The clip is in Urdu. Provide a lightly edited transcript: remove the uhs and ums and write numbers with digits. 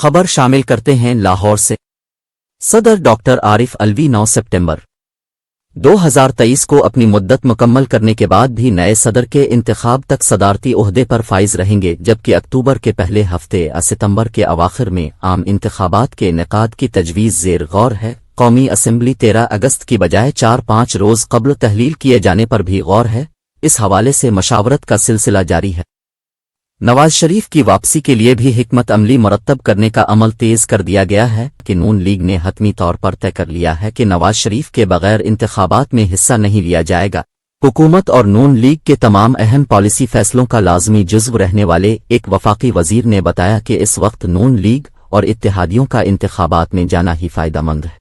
خبر شامل کرتے ہیں لاہور سے۔ صدر ڈاکٹر عارف علوی 9 سپٹمبر 2023 کو اپنی مدت مکمل کرنے کے بعد بھی نئے صدر کے انتخاب تک صدارتی عہدے پر فائز رہیں گے، جبکہ اکتوبر کے پہلے ہفتے یا ستمبر کے اواخر میں عام انتخابات کے انعقاد کی تجویز زیر غور ہے۔ قومی اسمبلی 13 اگست کی بجائے 4-5 روز قبل تحلیل کیے جانے پر بھی غور ہے۔ اس حوالے سے مشاورت کا سلسلہ جاری ہے۔ نواز شریف کی واپسی کے لیے بھی حکمت عملی مرتب کرنے کا عمل تیز کر دیا گیا ہے کہ نون لیگ نے حتمی طور پر طے کر لیا ہے کہ نواز شریف کے بغیر انتخابات میں حصہ نہیں لیا جائے گا۔ حکومت اور نون لیگ کے تمام اہم پالیسی فیصلوں کا لازمی جزو رہنے والے ایک وفاقی وزیر نے بتایا کہ اس وقت نون لیگ اور اتحادیوں کا انتخابات میں جانا ہی فائدہ مند ہے۔